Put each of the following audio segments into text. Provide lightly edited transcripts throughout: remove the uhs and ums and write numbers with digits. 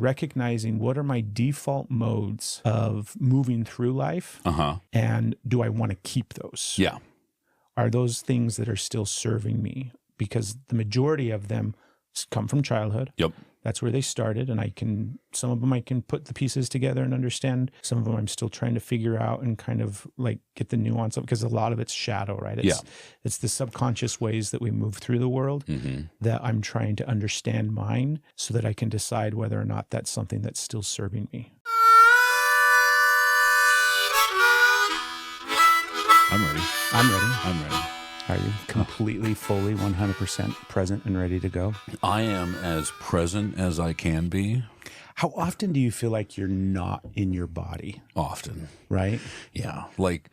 recognizing what are my default modes of moving through life, and do I want to keep those? Yeah. Are those things that are still serving me? Because the majority of them come from childhood. Yep. That's where they started, and some of them I can put the pieces together and understand. Some of them I'm still trying to figure out and kind of like get the nuance of, because a lot of it's shadow, right? It's the subconscious ways that we move through the world that I'm trying to understand mine so that I can decide whether or not that's something that's still serving me. I'm ready. I'm ready. Are you completely, fully, 100% present and ready to go? I am as present as I can be. How often do you feel like you're not in your body? Often. Right? Yeah. Like,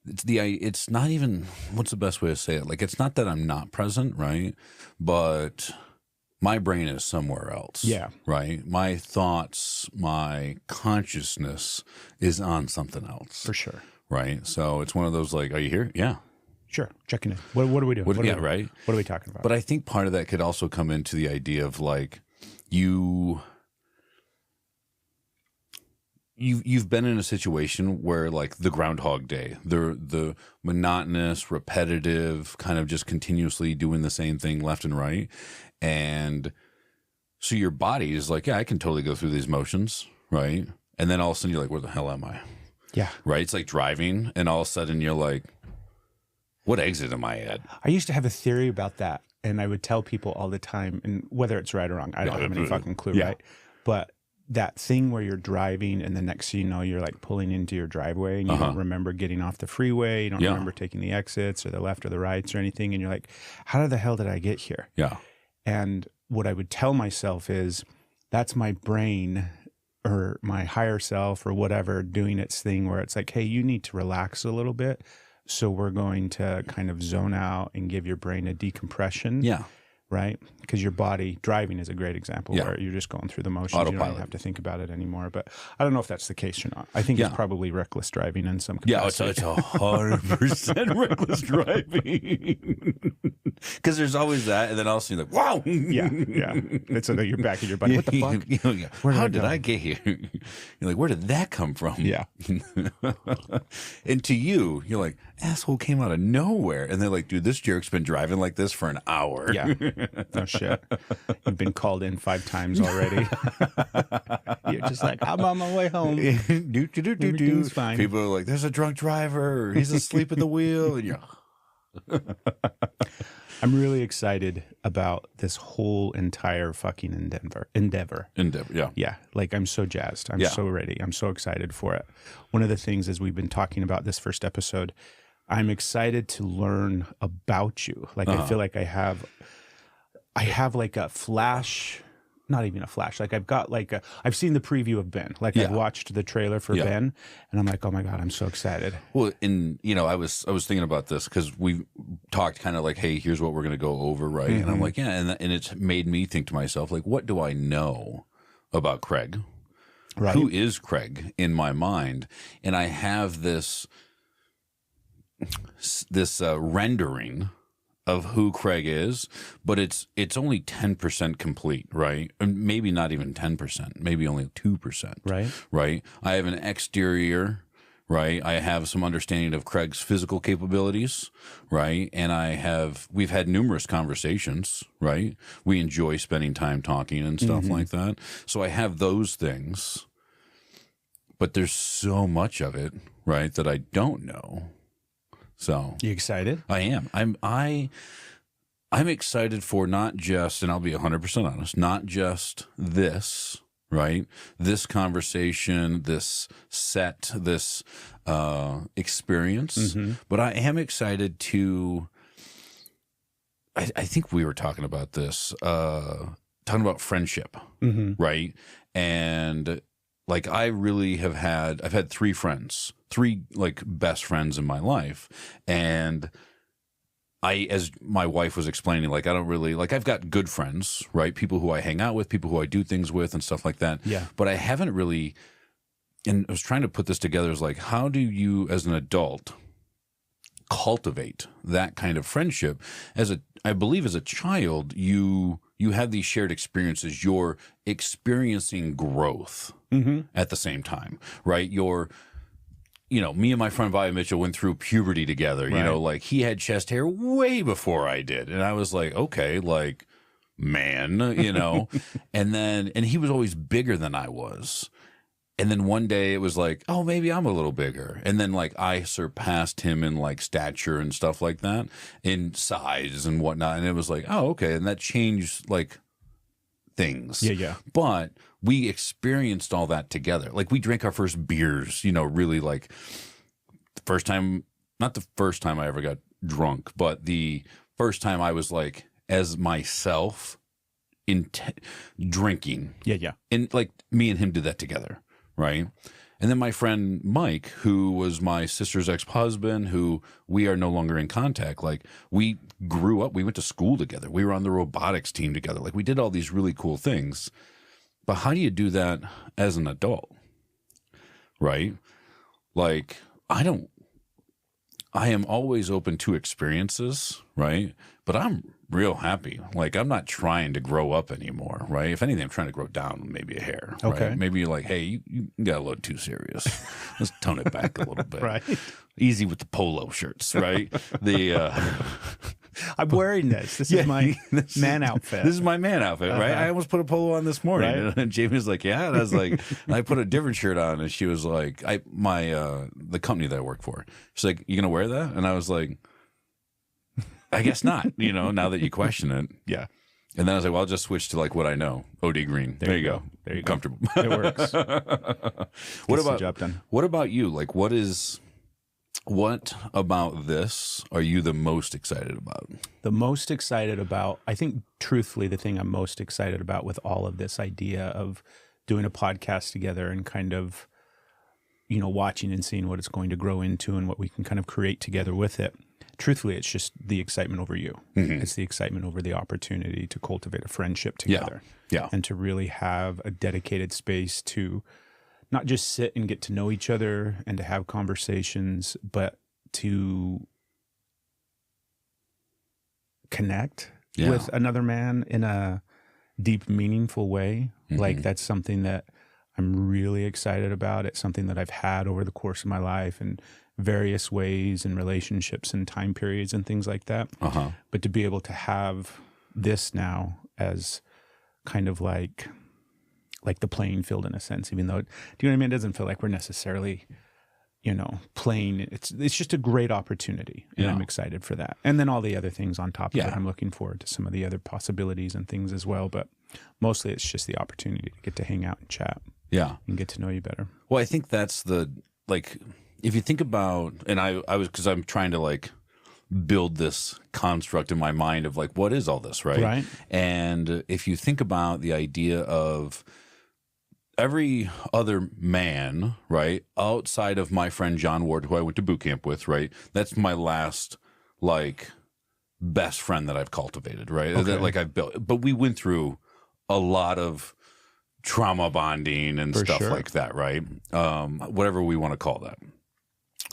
it's not even, what's the best way to say it? Like, it's not that I'm not present, right? But my brain is somewhere else. Yeah. Right? My thoughts, my consciousness is on something else. For sure. Right? So it's one of those like, are you here? Yeah. Sure. Checking in. What are we doing? Right. What are we talking about? But I think part of that could also come into the idea of like you've been in a situation where like the Groundhog Day, the monotonous, repetitive, kind of just continuously doing the same thing left and right. And so your body is like, yeah, I can totally go through these motions. Right. And then all of a sudden you're like, where the hell am I? Yeah. Right. It's like driving and all of a sudden you're like, what exit am I at? I used to have a theory about that, and I would tell people all the time, and whether it's right or wrong, I don't have any fucking clue, right? But that thing where you're driving, and the next thing you know, you're like pulling into your driveway, and you don't remember getting off the freeway, you don't remember taking the exits or the left or the rights or anything, and you're like, how the hell did I get here? Yeah. And what I would tell myself is, that's my brain or my higher self or whatever doing its thing where it's like, hey, you need to relax a little bit. So we're going to kind of zone out and give your brain a decompression. Yeah. Right? Because your body, driving is a great example where you're just going through the motions. Autopilot. You don't even have to think about it anymore. But I don't know if that's the case or not. I think it's probably reckless driving in some capacity. Yeah, it's 100% reckless driving. Because there's always that, and then all of a sudden you're like, wow! Yeah. It's so that you're back in your body. What the fuck? How did I get here? You're like, where did that come from? Yeah. And to you, you're like, asshole came out of nowhere. And they're like, dude, this jerk's been driving like this for an hour. Yeah. No shit. You've been called in 5 times already. You're just like, I'm on my way home. Everything's fine. People are like, there's a drunk driver. He's asleep at the wheel. And you're... I'm really excited about this whole entire fucking endeavor. Yeah. Like, I'm so jazzed. I'm so ready. I'm so excited for it. One of the things, as we've been talking about this first episode, I'm excited to learn about you. Like, I feel like I have like a flash, not even a flash. Like, I've got like I've seen the preview of Ben. Like, I've watched the trailer for Ben, and I'm like, oh my God, I'm so excited. Well, and I was thinking about this because we talked kind of like, hey, here's what we're going to go over, right? And I'm like, yeah, and it's made me think to myself, like, what do I know about Craig? Right. Who is Craig in my mind? And I have this rendering of who Craig is, but it's only 10% complete, right? And maybe not even 10%, maybe only 2%. Right? I have an exterior, right? I have some understanding of Craig's physical capabilities, right? And we've had numerous conversations, right? We enjoy spending time talking and stuff like that. So I have those things, but there's so much of it, right, that I don't know. So you excited? I am. I'm excited for not just, and I'll be 100% honest, not just this, right? This conversation, this set, this experience, but I am excited to. I think we were talking about this, talking about friendship, right? And like, I've had 3 friends. 3 like best friends in my life. And as my wife was explaining, like, I don't really, like, I've got good friends, right? People who I hang out with, people who I do things with and stuff like that. Yeah. But I haven't really, and I was trying to put this together as like, how do you as an adult cultivate that kind of friendship? I believe as a child, you you have these shared experiences. You're experiencing growth at the same time, right? Me and my friend Bobby Mitchell went through puberty together. Right. Like he had chest hair way before I did. And I was like, okay, like, man, and he was always bigger than I was. And then one day it was like, oh, maybe I'm a little bigger. And then like I surpassed him in like stature and stuff like that, in size and whatnot. And it was like, oh, okay. And that changed like things. Yeah. But we experienced all that together. Like we drank our first beers, really like the first time, not the first time I ever got drunk, but the first time I was like as myself in drinking. Yeah. And like me and him did that together. Right. And then my friend Mike, who was my sister's ex-husband, who we are no longer in contact, like we grew up, we went to school together. We were on the robotics team together. Like we did all these really cool things. But how do you do that as an adult? Right? Like I am always open to experiences, right? But I'm real happy. Like I'm not trying to grow up anymore, right? If anything, I'm trying to grow down maybe a hair. Okay. Right? Maybe you're like, hey, you got a little too serious. Let's tone it back a little bit. Right. Easy with the polo shirts, right? I'm wearing this. This is my man outfit. This is my man outfit, right? I almost put a polo on this morning. Right? And Jamie was like, yeah. And I was like, I put a different shirt on. And she was like, the company that I work for, she's like, you going to wear that? And I was like, I guess not, now that you question it. Yeah. And then I was like, well, I'll just switch to like what I know. OD green. There you go. There you go. Comfortable. It works. What about you? Like what about this are you the most excited about? The most excited about, I think truthfully, the thing I'm most excited about with all of this idea of doing a podcast together and kind of, watching and seeing what it's going to grow into and what we can kind of create together with it. Truthfully, it's just the excitement over you. Mm-hmm. It's the excitement over the opportunity to cultivate a friendship together. Yeah. And to really have a dedicated space to not just sit and get to know each other and to have conversations, but to connect with another man in a deep, meaningful way. Mm-hmm. Like that's something that I'm really excited about. It's something that I've had over the course of my life in various ways and relationships and time periods and things like that. Uh-huh. But to be able to have this now as kind of like the playing field in a sense, even though, do you know what I mean? It doesn't feel like we're necessarily, playing. It's just a great opportunity, and I'm excited for that. And then all the other things on top of it, I'm looking forward to some of the other possibilities and things as well. But mostly it's just the opportunity to get to hang out and chat. Yeah. And get to know you better. Well, I think that's if you think about, and because I'm trying to build this construct in my mind of what is all this, right? Right. And if you think about the idea of every other man, right, outside of my friend John Ward, who I went to boot camp with, right, that's my last best friend that I've cultivated, right? Okay. That I've built. But we went through a lot of trauma bonding and stuff like that, right? Whatever we want to call that.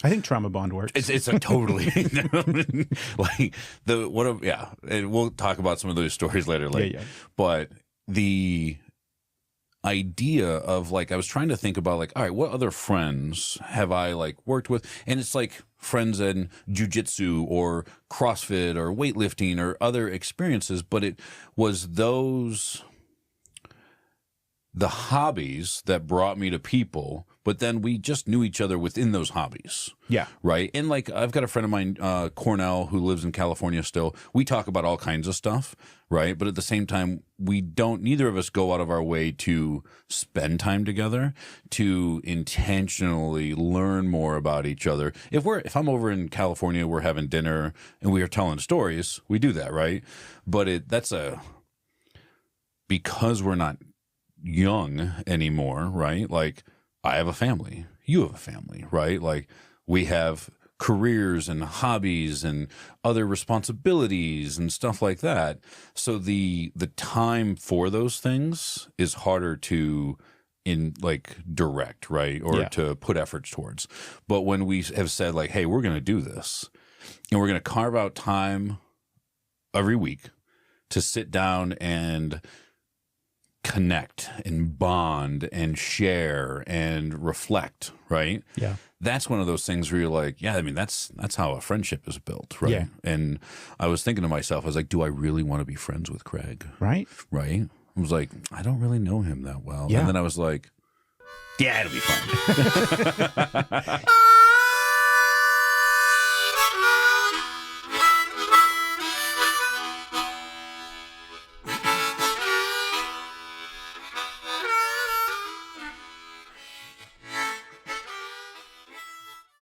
I think trauma bond works. It's a totally and we'll talk about some of those stories later. But the idea of I was trying to think about all right, what other friends have I worked with? And it's friends in jujitsu or CrossFit or weightlifting or other experiences, but it was the hobbies that brought me to people, but then we just knew each other within those hobbies. Yeah. Right. And I've got a friend of mine, Cornell, who lives in California still. We talk about all kinds of stuff. Right. But at the same time, neither of us go out of our way to spend time together, to intentionally learn more about each other. If I'm over in California, we're having dinner and we are telling stories, we do that. Right. But because we're not young anymore, right? I have a family, you have a family, right? We have careers and hobbies and other responsibilities and stuff like that. So the time for those things is harder to direct, right? Or to put efforts towards. But when we have said hey, we're going to do this and we're going to carve out time every week to sit down and connect and bond and share and reflect, right? Yeah. That's one of those things where you're like, yeah, I mean, that's how a friendship is built, right? Yeah. And I was thinking to myself, I was like, do I really want to be friends with Craig? Right. Right? I was like, I don't really know him that well. Yeah. And then I was like, yeah, it'll be fun.